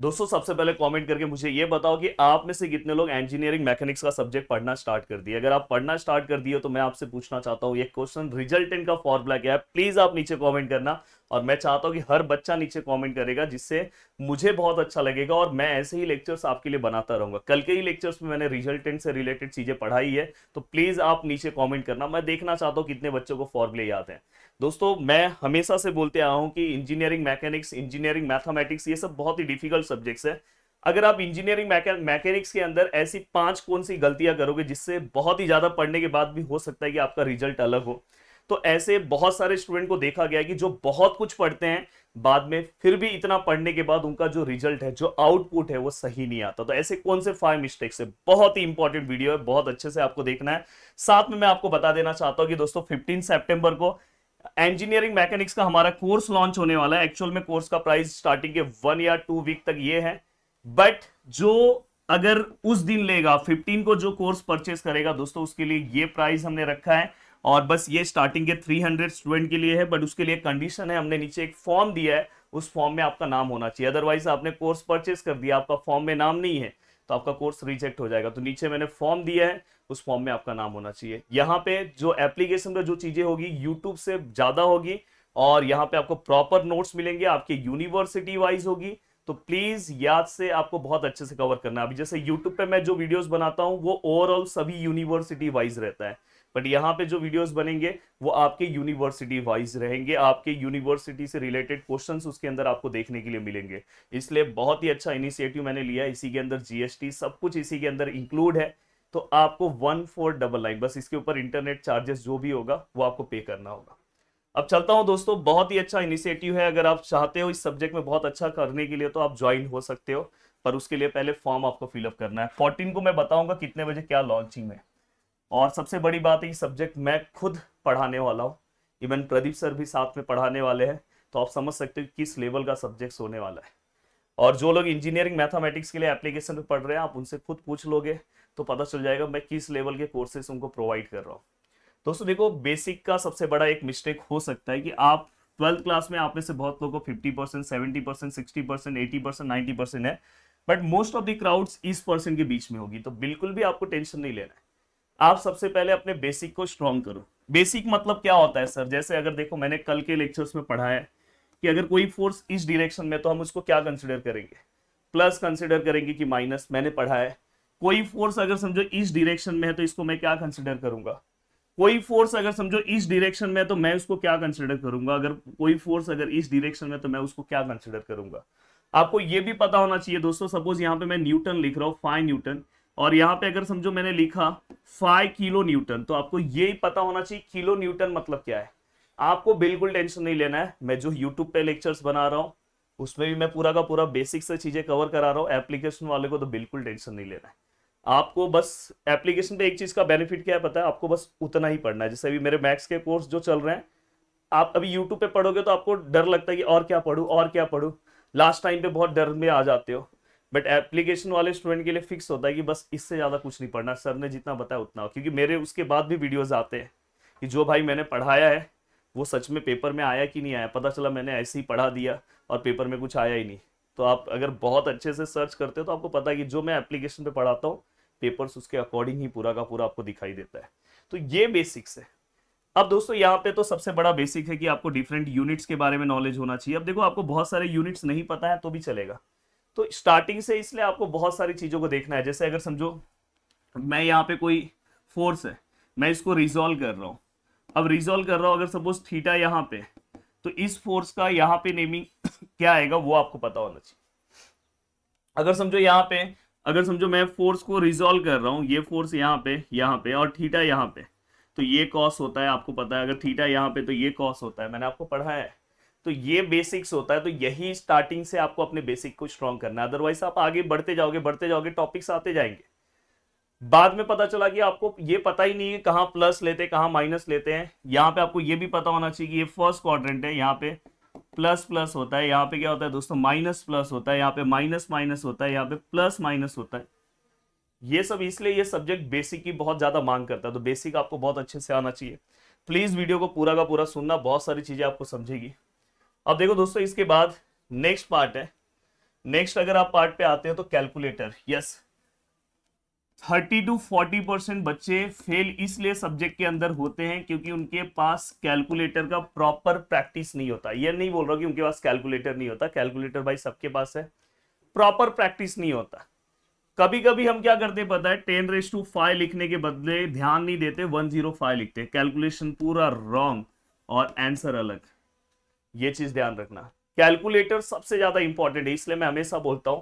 दोस्तों सबसे पहले कमेंट करके मुझे ये बताओ कि आप में से कितने लोग इंजीनियरिंग मैकेनिक्स का सब्जेक्ट पढ़ना स्टार्ट कर दिए। अगर आप पढ़ना स्टार्ट कर दिए तो मैं आपसे पूछना चाहता हूँ, ये क्वेश्चन रिजल्टेंट का फॉर्मूला क्या है, प्लीज आप नीचे कमेंट करना। और मैं चाहता हूँ कि हर बच्चा नीचे कमेंट करेगा, जिससे मुझे बहुत अच्छा लगेगा और मैं ऐसे ही लेक्चर्स आपके लिए बनाता रहूंगा। कल के ही लेक्चर्स में मैंने रिजल्टेंट से रिलेटेड चीजें पढ़ाई है, तो प्लीज आप नीचे कमेंट करना। मैं देखना चाहता हूँ कितने बच्चों को फॉर्मूले याद है। दोस्तों मैं हमेशा से बोलते आया हूं कि इंजीनियरिंग मैकेनिक्स, इंजीनियरिंग मैथमेटिक्स, ये सब बहुत ही डिफिकल्ट सब्जेक्ट्स है। अगर आप इंजीनियरिंग मैकेनिक्स के अंदर ऐसी 5 कौन सी गलतियां करोगे जिससे बहुत ही ज्यादा पढ़ने के बाद भी हो सकता है कि आपका रिजल्ट अलग हो, तो ऐसे बहुत सारे स्टूडेंट को देखा गया है कि जो बहुत कुछ पढ़ते हैं बाद में फिर भी इतना पढ़ने के बाद उनका जो रिजल्ट है, जो आउटपुट है, वो सही नहीं आता। तो ऐसे कौन से 5 मिस्टेक्स है, बहुत ही इंपॉर्टेंट वीडियो है, बहुत अच्छे से आपको देखना है। साथ में मैं आपको बता देना चाहता हूं कि दोस्तों 15 सितंबर को इंजीनियरिंग मैकेनिक्स का हमारा कोर्स लॉन्च होने वाला है। एक्चुअल में कोर्स का प्राइस स्टार्टिंग के 1 या 2 वीक तक ये है, बट जो अगर उस दिन लेगा 15 को जो कोर्स परचेस करेगा दोस्तों, उसके लिए ये प्राइस हमने रखा है। और बस ये स्टार्टिंग के 300 स्टूडेंट के लिए है, बट उसके लिए कंडीशन है, हमने नीचे एक फॉर्म दिया है, उस फॉर्म में आपका नाम होना चाहिए। अदरवाइज आपने कोर्स परचेस कर दिया, आपका फॉर्म में नाम नहीं है, तो आपका कोर्स रिजेक्ट हो जाएगा। तो नीचे मैंने फॉर्म दिया है, उस फॉर्म में आपका नाम होना चाहिए। यहाँ पे जो एप्लीकेशन में जो चीजें होगी यूट्यूब से ज्यादा होगी, और यहाँ पे आपको प्रॉपर नोट्स मिलेंगे, आपके यूनिवर्सिटी वाइज होगी। तो प्लीज याद से आपको बहुत अच्छे से कवर करना है। अभी जैसे यूट्यूब पे मैं जो वीडियोस बनाता हूँ वो ओवरऑल सभी यूनिवर्सिटी वाइज रहता है, बट यहाँ पे जो वीडियोस बनेंगे वो आपके यूनिवर्सिटी वाइज रहेंगे, आपके यूनिवर्सिटी से रिलेटेड क्वेश्चंस उसके अंदर आपको देखने के लिए मिलेंगे। इसलिए बहुत ही अच्छा इनिशिएटिव मैंने लिया है। इसी के अंदर जीएसटी सब कुछ इसी के अंदर इंक्लूड है। तो आपको 1499 बस इसके ऊपर इंटरनेट चार्जेस जो भी होगा वो आपको पे करना होगा। अब चलता हूं दोस्तों, बहुत ही अच्छा इनिशिएटिव है। अगर आप चाहते हो इस सब्जेक्ट में बहुत अच्छा करने के लिए तो आप ज्वाइन हो सकते हो, पर उसके लिए पहले फॉर्म आपको फिलअप करना है। 14 को मैं बताऊंगा कितने बजे क्या लॉन्चिंग है। और सबसे बड़ी बात है, ये सब्जेक्ट मैं खुद पढ़ाने वाला हूँ, इवन प्रदीप सर भी साथ में पढ़ाने वाले हैं। तो आप समझ सकते हो किस लेवल का सब्जेक्ट होने वाला है। और जो लोग इंजीनियरिंग मैथमेटिक्स के लिए एप्लीकेशन पे पढ़ रहे हैं, आप उनसे खुद पूछ लोगे तो पता चल जाएगा मैं किस लेवल के कोर्सेस उनको प्रोवाइड कर रहा हूँ। दोस्तों देखो, बेसिक का सबसे बड़ा एक मिस्टेक हो सकता है कि आप 12th क्लास में आप में से बहुत लोगों को 50%, 70%, 60%, 80%, 90% है, but most of the crowds इस परसेंट के बीच में होगी। तो बिल्कुल भी आपको टेंशन नहीं लेना है। आप सबसे पहले अपने बेसिक को स्ट्रॉन्ग करो। बेसिक मतलब क्या होता है सर, जैसे अगर देखो मैंने कल के लेक्चर्स में पढ़ा है कि अगर कोई फोर्स इस डायरेक्शन में तो हम उसको क्या कंसिडर करेंगे, प्लस कंसिडर करेंगे कि माइनस, मैंने पढ़ा है। कोई फोर्स अगर समझो इस डायरेक्शन में है तो इसको मैं क्या कंसिडर करूंगा, कोई फोर्स अगर समझो इस डायरेक्शन में है तो मैं उसको क्या कंसिडर करूंगा, अगर कोई फोर्स अगर इस डायरेक्शन में तो मैं उसको क्या कंसिडर करूंगा। आपको ये भी पता होना चाहिए दोस्तों, सपोज यहाँ पे मैं न्यूटन लिख रहा हूँ, 5 न्यूटन, और यहाँ पे अगर समझो मैंने लिखा 5 किलो न्यूटन, तो आपको ये पता होना चाहिए किलो न्यूटन मतलब क्या है। आपको बिल्कुल टेंशन नहीं लेना है। मैं जो यूट्यूब पे लेक्चर्स बना रहा हूँ उसमें भी मैं पूरा का पूरा बेसिक से चीजें कवर करा रहा हूँ। एप्लीकेशन वाले को तो बिल्कुल टेंशन नहीं लेना है। आपको बस एप्लीकेशन पे एक चीज का बेनिफिट क्या है पता है, आपको बस उतना ही पढ़ना है। जैसे अभी मेरे मैथ्स के कोर्स जो चल रहे हैं, आप अभी यूट्यूब पे पढ़ोगे तो आपको डर लगता है कि और क्या पढ़ूं और क्या पढ़ूं, लास्ट टाइम पे बहुत डर में आ जाते हो। बट एप्लीकेशन वाले स्टूडेंट के लिए फिक्स होता है कि बस इससे ज्यादा कुछ नहीं पढ़ना, सर ने जितना बताया उतना हो। क्योंकि मेरे उसके बाद भी वीडियोस आते हैं कि जो भाई मैंने पढ़ाया है वो सच में पेपर में आया कि नहीं आया, पता चला मैंने ऐसे ही पढ़ा दिया और पेपर में कुछ आया ही नहीं। तो आप अगर बहुत अच्छे से सर्च करते हो तो आपको पता है कि जो मैं एप्लीकेशन पे पढ़ाता हूँ पेपर्स उसके अकॉर्डिंग ही पूरा का पूरा आपको दिखाई देता है। तो ये बेसिक्स है। अब दोस्तों यहाँ पे तो सबसे बड़ा बेसिक है कि आपको डिफरेंट यूनिट्स के बारे में नॉलेज होना चाहिए। अब देखो आपको बहुत सारे यूनिट्स नहीं पता है तो भी चलेगा, तो स्टार्टिंग से इसलिए आपको बहुत सारी चीजों को देखना है। जैसे अगर समझो मैं यहाँ पे कोई फोर्स है, मैं इसको रिजॉल्व कर रहा हूँ। अब रिजॉल्व कर रहा हूँ, अगर सपोज थीटा यहाँ पे, तो इस फोर्स का यहाँ पे नेमिंग क्या आएगा वो आपको पता होना चाहिए। अगर समझो यहाँ पे, अगर समझो मैं फोर्स को रिजॉल्व कर रहा हूँ, ये फोर्स यहाँ पे और थीटा यहाँ पे, तो ये कॉस होता है, आपको पता है। अगर थीटा यहाँ पे तो ये कॉस होता है, मैंने आपको पढ़ा है। तो ये बेसिक्स होता है। तो यही स्टार्टिंग से आपको अपने बेसिक को स्ट्रॉन्ग करना है, अदरवाइज आप आगे बढ़ते जाओगे टॉपिक्स आते जाएंगे, बाद में पता चला कि आपको ये पता ही नहीं है कहाँ प्लस लेते हैं कहाँ माइनस लेते हैं। यहाँ पे आपको ये भी पता होना चाहिए कि ये फर्स्ट क्वाड्रेंट है, यहाँ पे प्लस प्लस होता है, यहाँ पे क्या होता है दोस्तों माइनस प्लस होता है, यहाँ पे माइनस माइनस होता है, यहाँ पे प्लस माइनस होता है। ये सब इसलिए ये सब्जेक्ट बेसिक की बहुत ज्यादा मांग करता है, तो बेसिक आपको बहुत अच्छे से आना चाहिए। प्लीज वीडियो को पूरा का पूरा सुनना, बहुत सारी चीजें आपको समझेगी। अब देखो दोस्तों, इसके बाद नेक्स्ट पार्ट है नेक्स्ट अगर आप पार्ट पे आते हैं तो कैलकुलेटर, यस 30 to 40% बच्चे फेल इसलिए सब्जेक्ट के अंदर होते हैं क्योंकि उनके पास कैलकुलेटर का प्रॉपर प्रैक्टिस नहीं होता। ये नहीं बोल रहा कि उनके पास कैलकुलेटर नहीं होता, कैलकुलेटर भाई सबके पास है, प्रॉपर प्रैक्टिस नहीं होता। कभी कभी हम क्या करते हैं पता है, 10⁵ लिखने के बदले ध्यान नहीं देते 105 लिखते हैं, कैलकुलेशन पूरा रॉन्ग और आंसर अलग। ये चीज ध्यान रखना, कैलकुलेटर सबसे ज्यादा इंपॉर्टेंट है, इसलिए मैं हमेशा बोलता हूं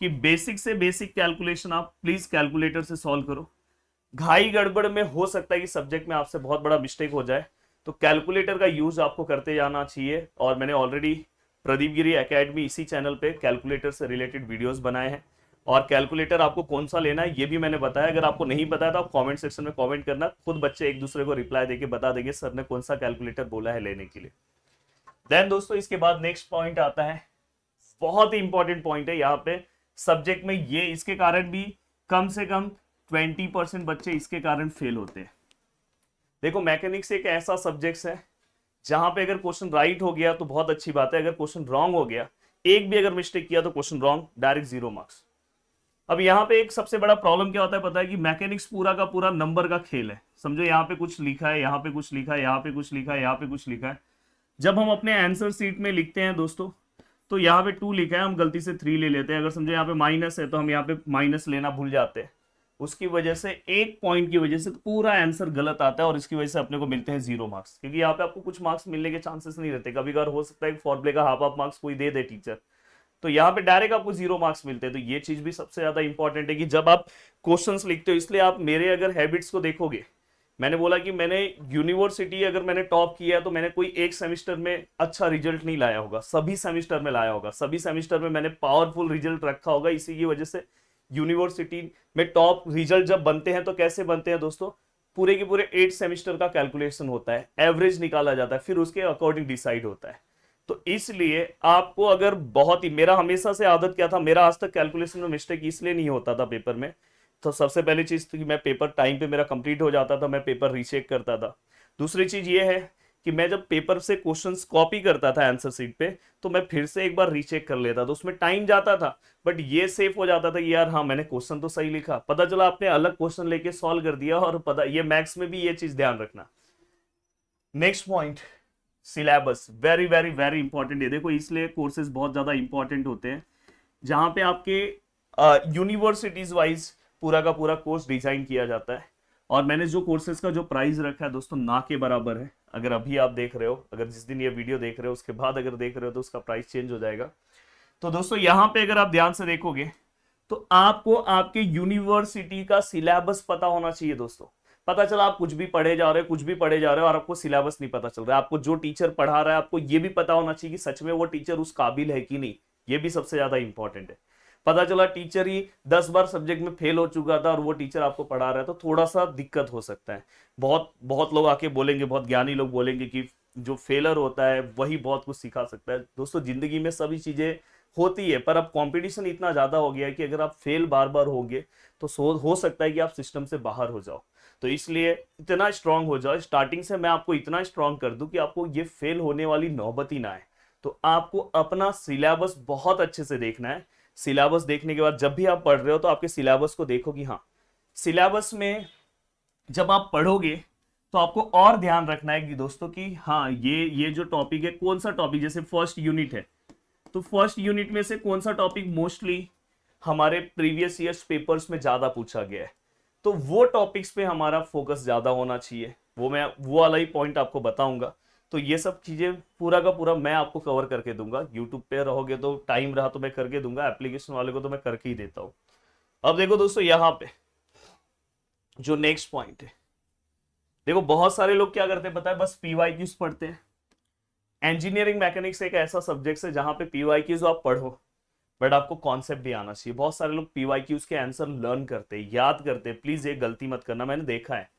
कि बेसिक से बेसिक कैलकुलेशन आप प्लीज कैलकुलेटर से सॉल्व करो। घाई गड़बड़ में हो सकता है कि सब्जेक्ट में आपसे बहुत बड़ा मिस्टेक हो जाए, तो कैलकुलेटर का यूज आपको करते जाना चाहिए। और मैंने ऑलरेडी प्रदीप गिरी एकेडमी इसी चैनल पे कैलकुलेटर से रिलेटेड वीडियोस बनाए हैं, और कैलकुलेटर आपको कौन सा लेना है ये भी मैंने बताया। अगर आपको नहीं बताया तो आप कमेंट सेक्शन में कमेंट करना, खुद बच्चे एक दूसरे को रिप्लाई देके बता देंगे सर ने कौन सा कैलकुलेटर बोला है लेने के लिए। देन दोस्तों इसके बाद नेक्स्ट पॉइंट आता है, बहुत ही इंपॉर्टेंट पॉइंट है यहाँ पे सब्जेक्ट में, ये इसके कारण भी कम से कम 20% बच्चे इसके कारण फेल होते हैं। देखो मैकेनिक्स एक ऐसा सब्जेक्ट है जहां पे अगर क्वेश्चन राइट हो गया तो बहुत अच्छी बात है, अगर क्वेश्चन रॉन्ग हो गया, एक भी अगर मिस्टेक किया तो क्वेश्चन रॉन्ग, डायरेक्ट 0 मार्क्स। अब यहाँ पे एक सबसे बड़ा प्रॉब्लम क्या होता है पता है, कि मैकेनिक्स पूरा का पूरा नंबर का खेल है। समझो यहाँ पे कुछ लिखा है, यहाँ पे कुछ लिखा है, यहाँ पे कुछ लिखा है, यहाँ पे कुछ लिखा है। जब हम अपने आंसर सीट में लिखते हैं दोस्तों, तो यहाँ पे 2 लिखा है, हम गलती से 3 ले लेते हैं। अगर समझो यहाँ पे माइनस है तो हम यहाँ पे माइनस लेना भूल जाते हैं। उसकी वजह से एक पॉइंट की वजह से पूरा आंसर गलत आता है, और इसकी वजह से अपने को मिलते हैं 0 मार्क्स, क्योंकि यहाँ पे आपको कुछ मार्क्स मिलने के चांसेस नहीं रहते। कभी कभार हो सकता है फॉर्मूले का हाफ मार्क्स कोई दे दे टीचर, तो यहाँ पे डायरेक्ट आपको 0 मार्क्स मिलते हैं। तो ये चीज भी सबसे ज्यादा इंपॉर्टेंट है कि जब आप क्वेश्चंस लिखते हो, इसलिए आप मेरे अगर हैबिट्स को देखोगे, मैंने बोला कि मैंने यूनिवर्सिटी अगर मैंने टॉप किया है तो मैंने कोई एक सेमेस्टर में अच्छा रिजल्ट नहीं लाया होगा, सभी सेमेस्टर में लाया होगा, सभी सेमेस्टर में मैंने पावरफुल रिजल्ट रखा होगा। इसी की वजह से यूनिवर्सिटी में टॉप रिजल्ट जब बनते हैं तो कैसे बनते हैं दोस्तों, पूरे के पूरे 8 सेमेस्टर का कैलकुलेशन होता है, एवरेज निकाला जाता है, फिर उसके अकॉर्डिंग डिसाइड होता है। तो इसलिए आपको अगर बहुत ही, मेरा हमेशा से आदत क्या था, मेरा आज तक कैलकुलेशन में मिस्टेक इसलिए नहीं होता था पेपर में, तो सबसे पहली चीज थी कि मैं पेपर टाइम पे मेरा कंप्लीट हो जाता था, मैं पेपर रीचेक करता था। दूसरी चीज ये है कि मैं जब पेपर से क्वेश्चंस कॉपी करता था आंसर सीट पे, तो मैं फिर से एक बार रीचेक कर लेता था, उसमें टाइम जाता था बट ये सेफ हो जाता था कि यार हाँ मैंने क्वेश्चन तो सही लिखा, पता चला आपने अलग क्वेश्चन लेके सॉल्व कर दिया। और पता, ये मैथ्स में भी ये चीज ध्यान रखना। Next point, syllabus, very very very important है। देखो इसलिए कोर्सेज बहुत ज्यादा इंपॉर्टेंट होते हैं, जहां पे आपके यूनिवर्सिटीज वाइज पूरा का पूरा कोर्स डिजाइन किया जाता है। और मैंने जो कोर्सेज का जो प्राइस रखा है दोस्तों, ना के बराबर है। अगर अभी आप देख रहे हो, अगर जिस दिन ये वीडियो देख रहे हो उसके बाद अगर देख रहे हो तो उसका प्राइस चेंज हो जाएगा। तो दोस्तों यहाँ पे अगर आप ध्यान से देखोगे तो आपको आपके यूनिवर्सिटी का सिलेबस पता होना चाहिए दोस्तों। पता चला आप कुछ भी पढ़े जा रहे हो, कुछ भी पढ़े जा रहे हो और आपको सिलेबस नहीं पता चल रहा है, आपको जो टीचर पढ़ा रहा है आपको ये भी पता होना चाहिए कि सच में वो टीचर उस काबिल है कि नहीं, ये भी सबसे ज्यादा इंपॉर्टेंट है। पता चला टीचर ही 10 बार सब्जेक्ट में फेल हो चुका था और वो टीचर आपको पढ़ा रहा है, तो थोड़ा सा दिक्कत हो सकता है। बहुत बहुत लोग आके बोलेंगे, बहुत ज्ञानी लोग बोलेंगे कि जो फेलर होता है वही बहुत कुछ सिखा सकता है। दोस्तों जिंदगी में सभी चीजें होती है, पर अब कंपटीशन इतना ज्यादा हो गया है कि अगर आप फेल बार बार होगे तो हो सकता है कि आप सिस्टम से बाहर हो जाओ। तो इसलिए इतना स्ट्रांग हो जाओ, स्टार्टिंग से मैं आपको इतना स्ट्रांग कर दूं कि आपको ये फेल होने वाली नौबत ही ना आए। तो आपको अपना सिलेबस बहुत अच्छे से देखना है। सिलेबस देखने के बाद जब भी आप पढ़ रहे हो तो आपके सिलेबस को देखो कि हाँ, सिलेबस में जब आप पढ़ोगे तो आपको और ध्यान रखना है कि दोस्तों कि हाँ ये जो टॉपिक है, कौन सा टॉपिक, जैसे फर्स्ट यूनिट है तो फर्स्ट यूनिट में से कौन सा टॉपिक मोस्टली हमारे प्रीवियस ईयर्स पेपर्स में ज्यादा पूछा गया है, तो वो टॉपिक्स पे हमारा फोकस ज्यादा होना चाहिए। वो मैं वो वाला ही पॉइंट आपको बताऊंगा। तो ये सब चीजें पूरा का पूरा मैं आपको कवर करके दूंगा। यूट्यूब पे रहोगे तो टाइम रहा तो मैं करके दूंगा, एप्लीकेशन वाले को तो मैं करके ही देता हूँ। अब देखो दोस्तों यहाँ पे जो नेक्स्ट पॉइंट है, देखो बहुत सारे लोग क्या करते हैं पता है, बस पीवाईक्यूज पढ़ते हैं। इंजीनियरिंग मैकेनिक्स एक ऐसा सब्जेक्ट है जहां पे पीवाईक्यूज आप पढ़ो बट आपको कॉन्सेप्ट भी आना चाहिए। बहुत सारे लोग पीवाईक्यूज के आंसर लर्न करते हैं, याद करते हैं, प्लीज ये गलती मत करना, मैंने देखा है।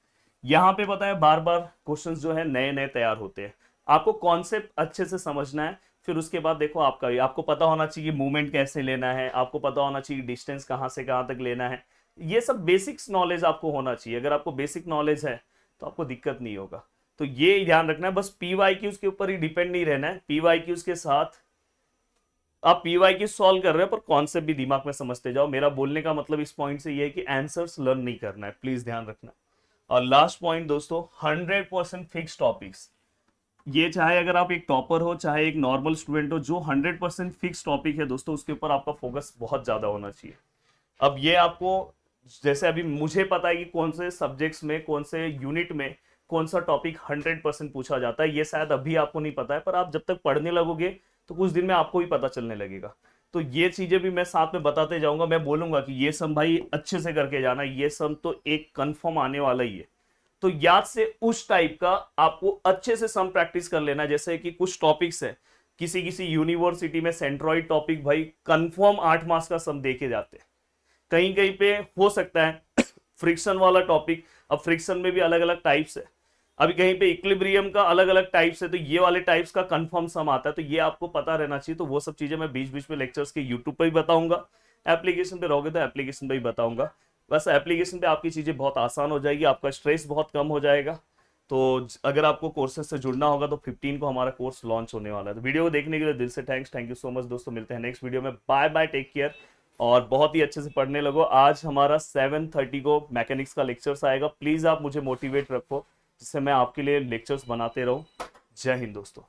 यहाँ पे पता है बार बार क्वेश्चंस जो है नए नए तैयार होते हैं, आपको कॉन्सेप्ट अच्छे से समझना है। फिर उसके बाद देखो आपका भी, आपको पता होना चाहिए मूवमेंट कैसे लेना है, आपको पता होना चाहिए डिस्टेंस कहाँ से कहाँ तक लेना है। ये सब बेसिक्स नॉलेज आपको होना चाहिए। अगर आपको बेसिक नॉलेज है तो आपको दिक्कत नहीं होगा। तो ये ध्यान रखना है, बस पीवाईक्यूज के ऊपर ही डिपेंड नहीं रहना है। पीवाईक्यूज के साथ आप पीवाईक्यू सॉल्व कर रहे हो पर कॉन्सेप्ट भी दिमाग में समझते जाओ। मेरा बोलने का मतलब इस पॉइंट से ये है कि आंसर्स लर्न नहीं करना है, प्लीज ध्यान रखना। और लास्ट पॉइंट दोस्तों, 100% फिक्स टॉपिक्स। ये चाहे अगर आप एक टॉपर हो चाहे एक नॉर्मल स्टूडेंट हो, जो 100% फिक्स टॉपिक है दोस्तों उसके ऊपर आपका फोकस बहुत ज्यादा होना चाहिए। अब ये आपको, जैसे अभी मुझे पता है कि कौन से सब्जेक्ट्स में कौन से यूनिट में कौन सा टॉपिक 100% पूछा जाता है, ये शायद अभी आपको नहीं पता है, पर आप जब तक पढ़ने लगोगे तो कुछ दिन में आपको भी पता चलने लगेगा। तो ये चीजें भी मैं साथ में बताते जाऊंगा। मैं बोलूंगा कि ये सम भाई अच्छे से करके जाना, ये सम तो एक कंफर्म आने वाला ही है। तो याद से उस टाइप का आपको अच्छे से सम प्रैक्टिस कर लेना। जैसे कि कुछ टॉपिक्स है, किसी किसी यूनिवर्सिटी में सेंट्रॉइड टॉपिक भाई कंफर्म 8 मार्क्स का सम देके जाते हैं। कहीं कहीं पे हो सकता है फ्रिक्शन वाला टॉपिक, अब फ्रिक्शन में भी अलग अलग टाइप्स है, अभी कहीं पे इक्विलिब्रियम का अलग अलग टाइप्स है, तो ये वाले टाइप्स का कंफर्म सम आता है, तो ये आपको पता रहना चाहिए। तो वो सब चीजें मैं बीच बीच में लेक्चर्स के यूट्यूब पर भी बताऊंगा, एप्लीकेशन पे रहोगे तो एप्लीकेशन पे भी बताऊंगा। बस एप्लीकेशन पे आपकी चीजें बहुत आसान हो जाएगी, आपका स्ट्रेस बहुत कम हो जाएगा। तो अगर आपको कोर्सेज से जुड़ना होगा तो 15 को हमारा कोर्स लॉन्च होने वाला है। तो वीडियो को देखने के लिए दिल से थैंक यू सो मच दोस्तों। मिलते हैं नेक्स्ट वीडियो में, बाय बाय, टेक केयर। और बहुत ही अच्छे से पढ़ने लगो। आज हमारा 7:30 को मैकेनिक्स का लेक्चर्स आएगा, प्लीज आप मुझे मोटिवेट रखो जिससे मैं आपके लिए लेक्चर्स बनाते रहूं। जय हिंद दोस्तों।